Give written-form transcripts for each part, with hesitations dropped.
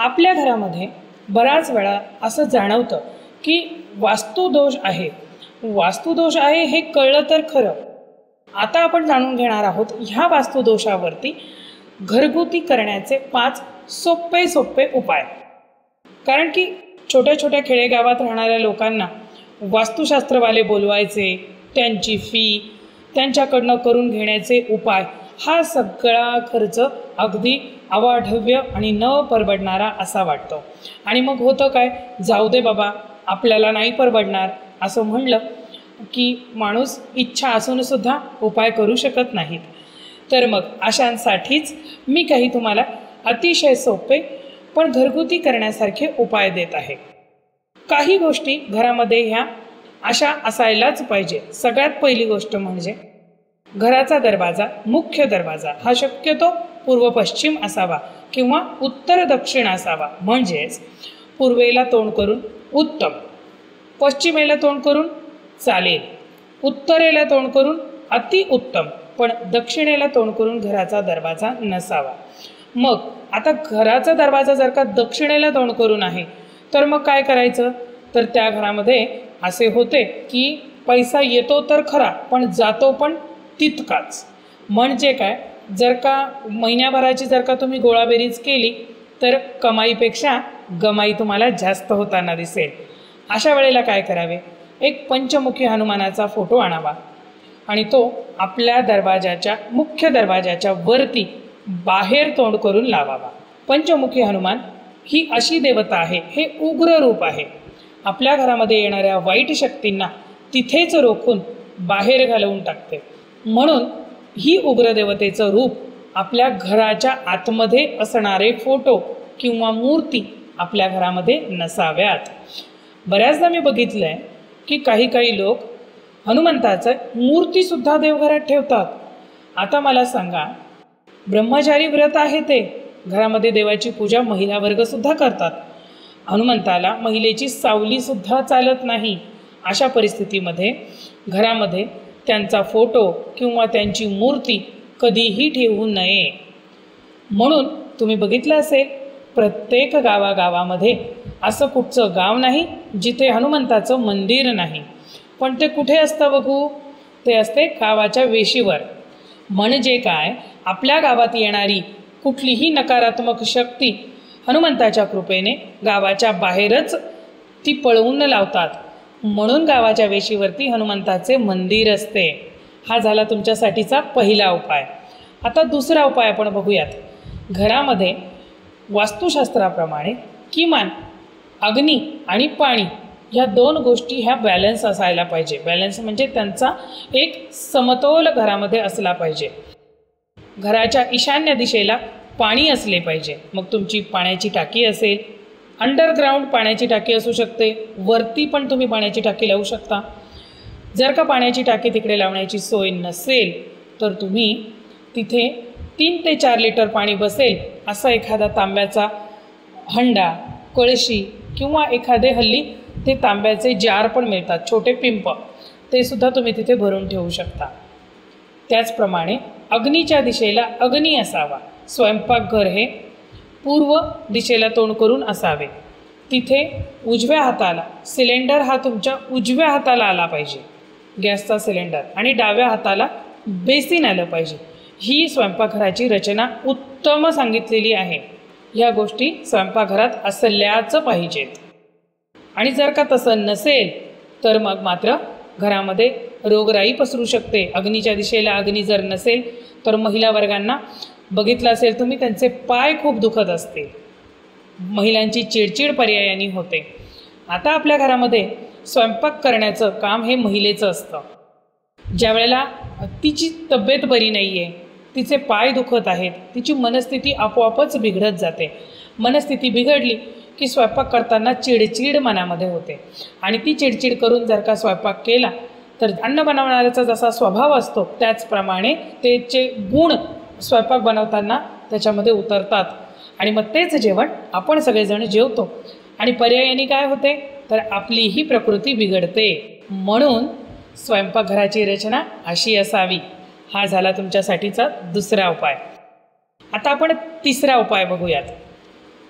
आपल्या घरामध्ये बराच वेळा असं जाणवतं की वास्तुदोष आहे. वास्तुदोष आहे हे कळलं तर खरं. आता आपण जाणून घेणार आहोत ह्या वास्तुदोषावरती घरगुती करण्याचे 5 सोपे उपाय. कारण की छोट्या छोट्या खेडेगावात राहणाऱ्या लोकांना वास्तुशास्त्रवाले बोलवायचे, त्यांची फी, त्यांच्याकडनं करून घेण्याचे उपाय, हा सगळा खर्च अगदी अवाढव्य आणि न परवडणारा असा वाटतो. आणि मग होतं काय, जाऊ दे बाबा आपल्याला नाही परवडणार असं म्हणलं की माणूस इच्छा असूनसुद्धा उपाय करू शकत नाहीत. तर मग अशांसाठीच मी काही तुम्हाला अतिशय सोपे पण घरगुती करण्यासारखे उपाय देत आहे. काही गोष्टी घरामध्ये ह्या अशा असायलाच पाहिजे. सगळ्यात पहिली गोष्ट म्हणजे घराचा दरवाजा, मुख्य दरवाजा हा शक्यतो पूर्व पश्चिम असावा किंवा उत्तर दक्षिण असावा. म्हणजेच पूर्वेला तोंड करून उत्तम, पश्चिमेला तोंड करून चालेल, उत्तरेला तोंड करून अतिउत्तम, पण दक्षिणेला तोंड करून घराचा दरवाजा नसावा. मग आता घराचा दरवाजा जर का दक्षिणेला तोंड करून आहे तर मग काय करायचं, तर त्या घरामध्ये असे होते की पैसा येतो तर खरा पण जातो पण तितकाच. म्हणजे काय, जर का महिन्याभराची जर का तुम्ही गोळाबेरीज केली तर कमाईपेक्षा गमाई तुम्हाला जास्त होताना दिसेल. अशा वेळेला काय करावे, एक पंचमुखी हनुमानाचा फोटो आणावा आणि तो आपल्या दरवाजाच्या, मुख्य दरवाजाच्या वरती बाहेर तोंड करून लावावा. पंचमुखी हनुमान ही अशी देवता आहे, हे उग्र रूप आहे. आपल्या घरामध्ये येणाऱ्या वाईट शक्तींना तिथेच रोखून बाहेर घालवून टाकते. म्हणून ही उग्र देवतेचं रूप आपल्या घराच्या आतमध्ये असणारे फोटो किंवा मूर्ती आपल्या घरामध्ये नसाव्यात. बऱ्याचदा मी बघितलं आहे की काही लोक हनुमंताचं मूर्तीसुद्धा देवघरात ठेवतात. आता मला सांगा, ब्रह्मचारी व्रत आहे ते, घरामध्ये देवाची पूजा महिला वर्गसुद्धा करतात. हनुमंताला महिलेची सावलीसुद्धा चालत नाही. अशा परिस्थितीमध्ये घरामध्ये त्यांचा फोटो किंवा त्यांची मूर्ती कधीही ठेवू नये. म्हणून तुम्ही बघितलं असेल, प्रत्येक गावागावामध्ये असं कुठचं गाव नाही जिथे हनुमंताचं मंदिर नाही. पण ते कुठे असतं बघू, ते असते गावाच्या वेशीवर. म्हणजे काय, आपल्या गावात येणारी कुठलीही नकारात्मक शक्ती हनुमंताच्या कृपेने गावाच्या बाहेरच ती पळवून लावतात. म्हणून गावाच्या वेशीवरती हनुमंताचे मंदिर असते. हा झाला तुमच्यासाठीचा पहिला उपाय. आता दुसरा उपाय आपण बघूयात. घरामध्ये वास्तुशास्त्राप्रमाणे किमान अग्नी आणि पाणी ह्या 2 गोष्टी ह्या बॅलन्स असायला पाहिजे. बॅलन्स म्हणजे त्यांचा एक समतोल घरामध्ये असला पाहिजे. घराच्या ईशान्य दिशेला पाणी असले पाहिजे. मग तुमची पाण्याची टाकी असेल, अंडरग्राऊंड पाण्याची टाकी असू शकते, वरती पण तुम्ही पाण्याची टाकी लावू शकता. जर का पाण्याची टाकी तिकडे लावण्याची सोय नसेल तर तुम्ही तिथे 3 ते 4 लिटर पाणी बसेल असा एखादा तांब्याचा हंडा, कळशी किंवा एखादे हल्ली ते तांब्याचे जार पण मिळतात, छोटे पिंप, ते सुद्धा तुम्ही तिथे भरून ठेवू शकता. त्याचप्रमाणे अग्नीच्या दिशेला अग्नी असावा. स्वयंपाकघर हे पूर्व दिशेला तोंड करून असावे. तिथे उजव्या हाताला सिलेंडर हा तुमच्या उजव्या हाताला आला पाहिजे, गॅसचा सिलेंडर, आणि डाव्या हाताला बेसिन आलं पाहिजे. ही स्वयंपाकघराची रचना उत्तम सांगितलेली आहे. ह्या गोष्टी स्वयंपाकघरात असल्याच पाहिजेत. आणि जर का तसं नसेल तर मग मात्र घरामध्ये रोगराई पसरू शकते. अग्नीच्या दिशेला अग्नी जर नसेल तर महिला वर्गांना बघितलं असेल तुम्ही, त्यांचे पाय खूप दुखत असते, महिलांची चिडचिड पर्यायाने होते. आता आपल्या घरामध्ये स्वयंपाक करण्याचं काम हे महिलेचं असतं. ज्या वेळेला तिची तब्येत बरी नाही आहे, तिचे पाय दुखत आहेत, तिची मनस्थिती आपोआपच बिघडत जाते. मनस्थिती बिघडली की स्वयंपाक करताना चिडचिड मनामध्ये होते. आणि ती चिडचिड करून जर का स्वयंपाक केला तर अन्न बनवणाऱ्याचा जसा स्वभाव असतो त्याचप्रमाणे त्याचे गुण स्वयंपाक बनवताना त्याच्यामध्ये उतरतात. आणि मग तेच जेवण आपण सगळेजण जेवतो आणि पर्यायाने काय होते, तर आपलीही प्रकृती बिघडते. म्हणून स्वयंपाकघराची रचना अशी असावी. हा झाला तुमच्यासाठीचा दुसरा उपाय. आता आपण तिसरा उपाय बघूयात.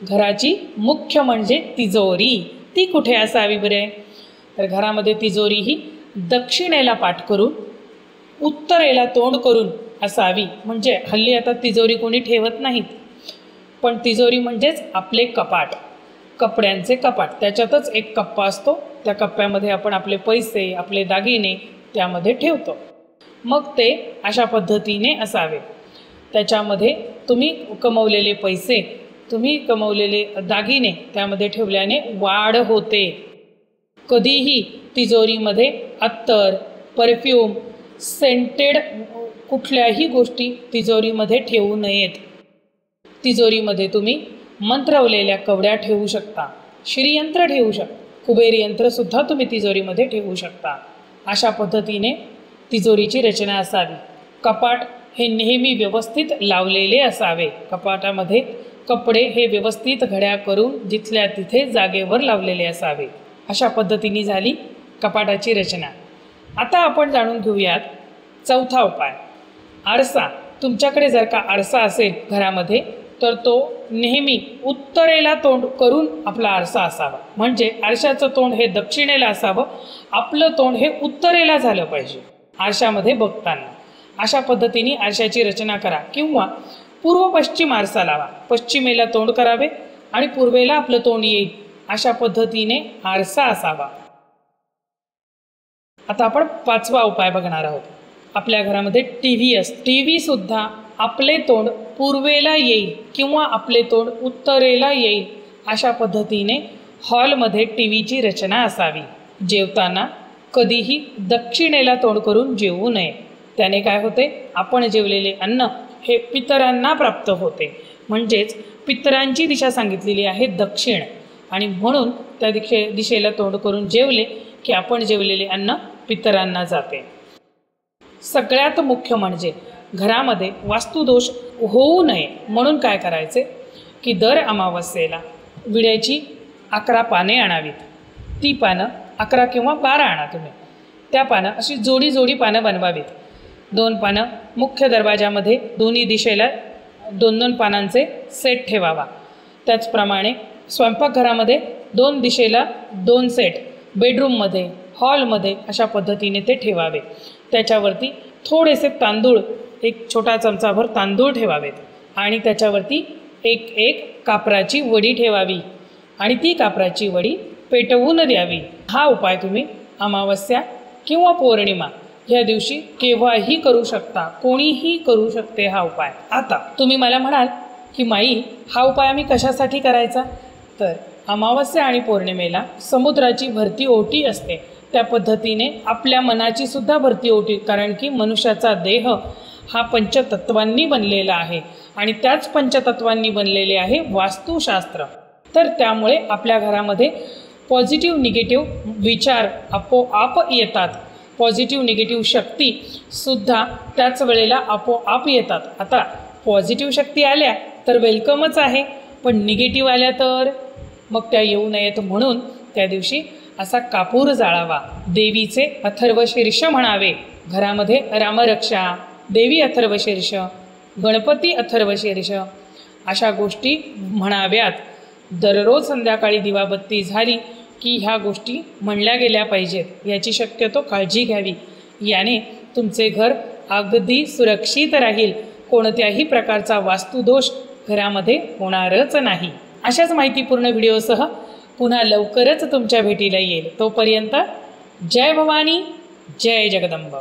घराची मुख्य म्हणजे तिजोरी, ती कुठे असावी बरे? तर घरामध्ये तिजोरी ही दक्षिणेला पाठ करून उत्तरेला तोंड करून असावी. म्हणजे हल्ली आता तिजोरी कोणी ठेवत नाहीत, पण तिजोरी म्हणजेच आपले कपाट, कपड्यांचे कपाट. त्याच्यातच एक कप्पा असतो, त्या कप्प्यामध्ये आपण आपले पैसे, आपले दागिने त्यामध्ये ठेवतो. मग ते अशा पद्धतीने असावे. त्याच्यामध्ये तुम्ही कमवलेले पैसे, तुम्ही कमवलेले दागिने त्यामध्ये ठेवल्याने वाढ होते. कधीही तिजोरीमध्ये अत्तर, परफ्यूम, सेंटेड कुठल्याही गोष्टी तिजोरीमध्ये ठेवू नयेत. तिजोरीमध्ये तुम्ही मंत्रवलेल्या कवड्या ठेवू शकता, श्रीयंत्र ठेवू शकता, कुबेर यंत्रसुद्धा तुम्ही तिजोरीमध्ये ठेवू शकता. अशा पद्धतीने तिजोरीची रचना असावी. कपाट हे नेहमी व्यवस्थित लावलेले असावे. कपाटामध्ये कपडे हे व्यवस्थित घड्या करून जिथल्या तिथे जागेवर लावलेले असावे. अशा पद्धतीने झाली कपाटाची रचना. आता आपण जाणून घेऊयात चौथा उपाय, आरसा. तुमच्याकडे जर का आरसा असेल घरामध्ये तर तो नेहमी उत्तरेला तोंड करून आपला आरसा असावा. म्हणजे आरशाचं तोंड हे दक्षिणेला असावं, आपलं तोंड हे उत्तरेला झालं पाहिजे आरशामध्ये बघताना. अशा पद्धतीने आरशाची रचना करा. किंवा पूर्व पश्चिम आरसा लावा. पश्चिमेला तोंड करावे आणि पूर्वेला आपलं तोंड येईल, अशा पद्धतीने आरसा असावा. आता आपण पाचवा उपाय बघणार आहोत. आपल्या घरामध्ये टीव्ही असते. टीव्हीसुद्धा आपले तोंड पूर्वेला येईल किंवा आपले तोंड उत्तरेला येईल, अशा पद्धतीने हॉलमध्ये टीव्हीची रचना असावी. जेवताना कधीही दक्षिणेला तोंड करून जेवू नये. त्याने काय होते, आपण जेवलेले अन्न हे पितरांना प्राप्त होते. म्हणजेच पितरांची दिशा सांगितलेली आहे दक्षिण, आणि म्हणून त्या दिशेला तोंड करून जेवले की आपण जेवलेले अन्न पितरांना जाते. सगळ्यात मुख्य म्हणजे घरामध्ये वास्तुदोष होऊ नये म्हणून काय करायचे की दर अमावस्येला विड्याची 11 पाने आणावीत. ती पानं 11 किंवा 12 आणा तुम्ही. त्या पानं अशी जोडी जोडी पानं बनवावीत. 2 पानं मुख्य दरवाजामध्ये दोन्ही दिशेला 2-2 पानांचे सेट ठेवावा. त्याचप्रमाणे स्वयंपाकघरामध्ये 2 दिशेला 2 सेट, बेडरूममध्ये, हॉलमध्ये अशा पद्धतीने ते ठेवावे. त्याच्यावरती थोडेसे तांदूळ, एक छोटा चमचाभर तांदूळ ठेवावेत आणि त्याच्यावरती एक कापराची वडी ठेवावी आणि ती कापराची वडी पेटवून द्यावी. हा उपाय तुम्ही अमावस्या किंवा पौर्णिमा या दिवशी केव्हाही करू शकता. कोणीही करू शकते हा उपाय. आता तुम्ही मला म्हणाल की माई, हा उपाय आम्ही कशासाठी करायचा? तर अमावस्या आणि पौर्णिमेला समुद्राची भरती ओटी असते. त्या पद्धतीने आपल्या मनाची सुद्धा भरती ओटी, कारण की मनुष्याचा देह हा पंचतत्वांनी बनलेला आहे आणि त्याच पंचतत्वांनी बनलेले आहे वास्तुशास्त्र. तर त्यामुळे आपल्या घरामध्ये पॉझिटिव्ह निगेटिव्ह विचार आपोआप येतात. पॉझिटिव्ह निगेटिव्ह शक्तीसुद्धा त्याच वेळेला आपोआप येतात. आता पॉझिटिव्ह शक्ती आल्या तर वेलकमच आहे, पण निगेटिव्ह आल्या तर मग त्या येऊ नयेत. म्हणून त्या दिवशी असा कापूर जाळावा. देवीचे अथर्वशीर्ष म्हणावे. घरामध्ये रामरक्षा, देवी अथर्वशीर्ष, गणपती अथर्वशीर्ष अशा गोष्टी म्हणाव्यात. दररोज संध्याकाळी दिवाबत्ती झाली की ह्या गोष्टी म्हणल्या गेल्या पाहिजेत. याची शक्यतो काळजी घ्यावी. याने तुमचे घर अगदी सुरक्षित राहील. कोणत्याही प्रकारचा वास्तुदोष घरामध्ये होणारच नाही. अशाच माहितीपूर्ण व्हिडिओसह पुन्हा लवकरच तुमच्या भेटीला येईल. तोपर्यंत जय भवानी, जय जगदंब.